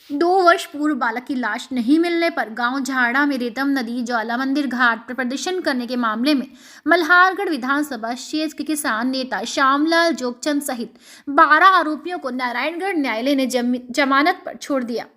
2 वर्ष पूर्व बालक की लाश नहीं मिलने पर गांव झाड़ा में रेतम नदी ज्वाला मंदिर घाट पर प्रदर्शन करने के मामले में मल्हारगढ़ विधानसभा क्षेत्र के किसान नेता श्यामलाल जोगचंद सहित 12 आरोपियों को नारायणगढ़ न्यायालय ने जमानत पर छोड़ दिया।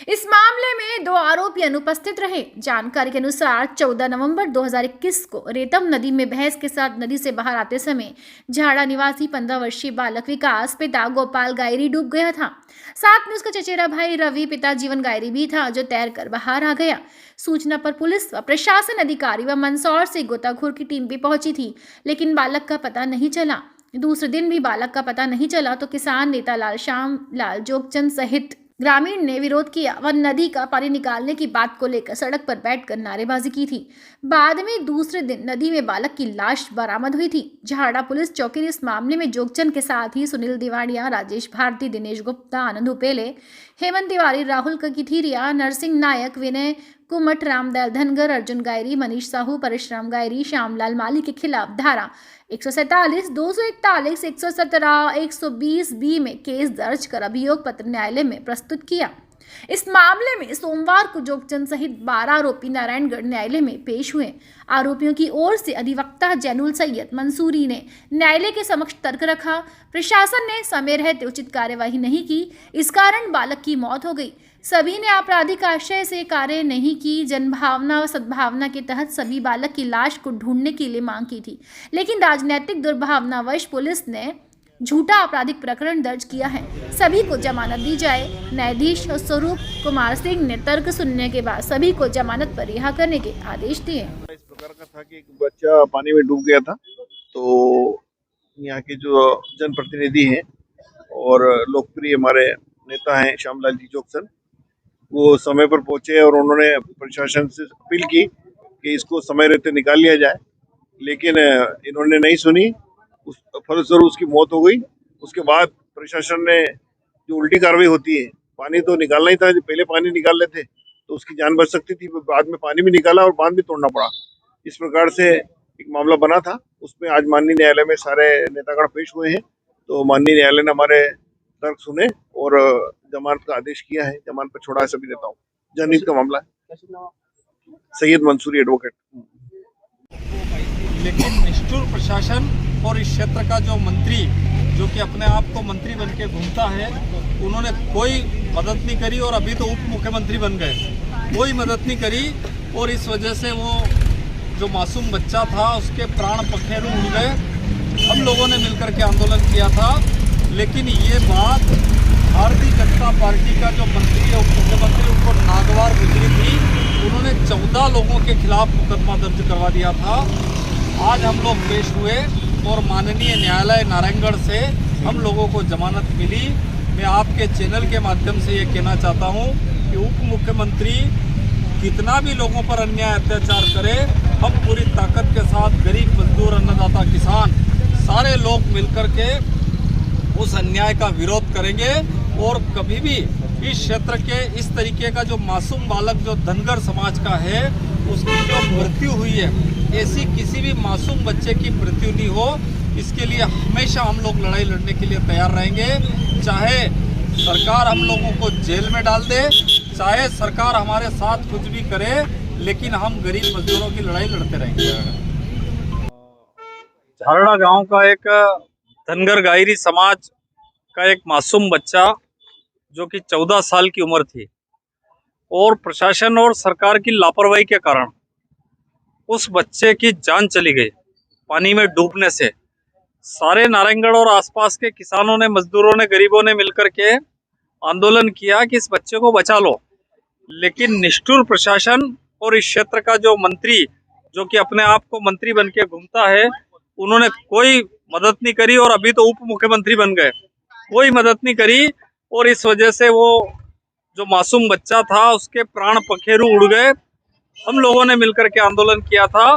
इस मामले में 2 आरोपी अनुपस्थित रहे। जानकारी के अनुसार 14 नवंबर 2021 को रेतम नदी में भैंस के साथ नदी से बाहर आते समय झाड़ा निवासी 15 वर्षीय बालक विकास पिता गोपाल गायरी डूब गया था। साथ में उसका चचेरा भाई रवि पिता जीवन गायरी भी था, जो तैरकर बाहर आ गया। सूचना पर पुलिस व प्रशासन अधिकारी व मंदसौर से गोताखोर की टीम भी पहुंची थी, लेकिन बालक का पता नहीं चला। दूसरे दिन भी बालक का पता नहीं चला तो किसान नेता श्यामलाल जोगचंद सहित ग्रामीण ने विरोध किया व नदी का पानी निकालने की बात को लेकर सड़क पर बैठकर नारेबाजी की थी। बाद में दूसरे दिन नदी में बालक की लाश बरामद हुई थी। झाड़ा पुलिस चौकी ने इस मामले में जोगचंद के साथ ही सुनील दिवाड़िया, राजेश भारती, दिनेश गुप्ता, आनंद उपेले, हेमंत तिवारी, राहुल ककिथिरिया, नरसिंह नायक, विनय कुमट, रामदयाल धनगर, अर्जुन गायरी, मनीष साहू, परशुराम गायरी, श्यामलाल माली के खिलाफ धारा 147, 241, 117, 120 बी में केस दर्ज कर अभियोग पत्र न्यायालय में प्रस्तुत किया। इस मामले में सोमवार को जोगचंद सहित 12 आरोपी नारायणगढ़ न्यायालय में पेश हुए। आरोपियों की ओर से अधिवक्ता जैनुल सैयद मंसूरी ने न्यायालय के समक्ष तर्क रखा। प्रशासन ने समय रहते उचित कार्यवाही नहीं की, इस कारण बालक की मौत हो गई। सभी ने आपराधिक आशय से कार्य नहीं की। जनभावना व सद्भावना के तहत सभी बालक की लाश को ढूंढने के लिए मांग की थी, लेकिन राजनीतिक दुर्भावनावश पुलिस ने झूठा आपराधिक प्रकरण दर्ज किया है। सभी को जमानत दी जाए। न्यायाधीश स्वरूप कुमार सिंह ने तर्क सुनने के बाद सभी को जमानत पर रिहा करने के आदेश दिए। इस प्रकार का था कि एक बच्चा पानी में डूब गया था, तो यहाँ के जो जनप्रतिनिधि हैं और लोकप्रिय हमारे नेता हैं श्यामलाल जी जोगचंद, वो समय पर पहुंचे और उन्होंने प्रशासन से अपील की कि इसको समय रहते निकाल लिया जाए, लेकिन इन्होंने नहीं सुनी। उस फलस्वरूप उसकी मौत हो गई। उसके बाद प्रशासन ने जो उल्टी कार्रवाई होती है, पानी तो निकालना ही था, जो पहले पानी निकाल लेते तो उसकी जान बच सकती थी, बाद में पानी भी निकाला और बांध भी तोड़ना पड़ा। इस प्रकार से एक मामला बना था। उसमें आज माननीय न्यायालय में सारे नेतागण पेश हुए हैं, तो माननीय न्यायालय ने हमारे तर्क सुने और जमानत का आदेश किया है। जमानत पर छोड़ा है सभी नेताओं। जनहित का मामला है। सैयद मंसूरी एडवोकेट। लेकिन निष्ठुर प्रशासन और इस क्षेत्र का जो मंत्री, जो कि अपने आप को मंत्री बन के घूमता है, उन्होंने कोई मदद नहीं करी और अभी तो उप मुख्यमंत्री बन गए, कोई मदद नहीं करी। और इस वजह से वो जो मासूम बच्चा था उसके प्राण पखेरु उड़ गए। हम लोगों ने मिलकर के आंदोलन किया था, लेकिन ये बात भारतीय जनता पार्टी का जो मंत्री है, उप मुख्यमंत्री, उनको नागवार गुजरी थी। उन्होंने 14 लोगों के खिलाफ मुकदमा दर्ज करवा दिया था। आज हम लोग पेश हुए और माननीय न्यायालय नारायणगढ़ से हम लोगों को जमानत मिली। मैं आपके चैनल के माध्यम से ये कहना चाहता हूँ कि उप मुख्यमंत्री कितना भी लोगों पर अन्याय अत्याचार करे, हम पूरी ताकत के साथ गरीब मजदूर, अन्नदाता, किसान, सारे लोग मिलकर के उस अन्याय का विरोध करेंगे। और कभी भी इस क्षेत्र के इस तरीके का जो मासूम बालक जो धनगर समाज का है, उसकी जो मृत्यु हुई है, ऐसी किसी भी मासूम बच्चे की मृत्यु नहीं हो, इसके लिए हमेशा हम लोग लड़ाई लड़ने के लिए तैयार रहेंगे। चाहे सरकार हम लोगों को जेल में डाल दे, चाहे सरकार हमारे साथ कुछ भी करे, लेकिन हम गरीब मजदूरों की लड़ाई लड़ते रहेंगे। झारड़ा गांव का एक धनगर गायरी समाज का एक मासूम बच्चा, जो कि 14 साल की उम्र थी, और प्रशासन और सरकार की लापरवाही के कारण उस बच्चे की जान चली गई पानी में डूबने से। सारे नारायणगढ़ और आसपास के किसानों ने, मजदूरों ने, गरीबों ने मिलकर के आंदोलन किया कि इस बच्चे को बचा लो, लेकिन निष्ठुर प्रशासन और इस क्षेत्र का जो मंत्री, जो कि अपने आप को मंत्री बन के घूमता है, उन्होंने कोई मदद नहीं करी और अभी तो उप मुख्यमंत्री बन गए, कोई मदद नहीं करी। और इस वजह से वो जो मासूम बच्चा था उसके प्राण पखेरु उड़ गए। हम लोगों ने मिलकर के आंदोलन किया था,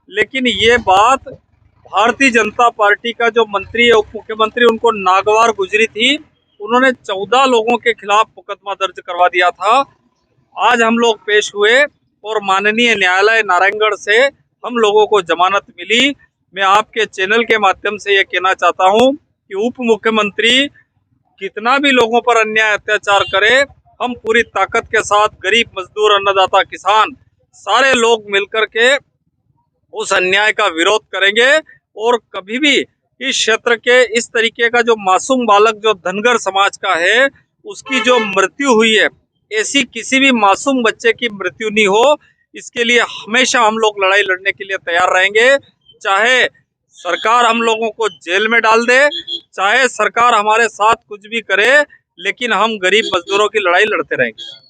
लेकिन ये बात भारतीय जनता पार्टी का जो मंत्री है, उप मुख्यमंत्री, उनको नागवार गुजरी थी। उन्होंने 14 लोगों के खिलाफ मुकदमा दर्ज करवा दिया था। आज हम लोग पेश हुए और माननीय न्यायालय नारायणगढ़ से हम लोगों को जमानत मिली। मैं आपके चैनल के माध्यम से ये कहना चाहता हूँ कि उप मुख्यमंत्री कितना भी लोगों पर अन्याय अत्याचार करे, हम पूरी ताकत के साथ गरीब मजदूर अन्नदाता किसान सारे लोग मिलकर के उस अन्याय का विरोध करेंगे और कभी भी इस क्षेत्र के इस तरीके का जो मासूम बालक जो धनगर समाज का है उसकी जो मृत्यु हुई है, ऐसी किसी भी मासूम बच्चे की मृत्यु नहीं हो, इसके लिए हमेशा हम लोग लड़ाई लड़ने के लिए तैयार रहेंगे। चाहे सरकार हम लोगों को जेल में डाल दे, चाहे सरकार हमारे साथ कुछ भी करे, लेकिन हम गरीब मजदूरों की लड़ाई लड़ते रहेंगे।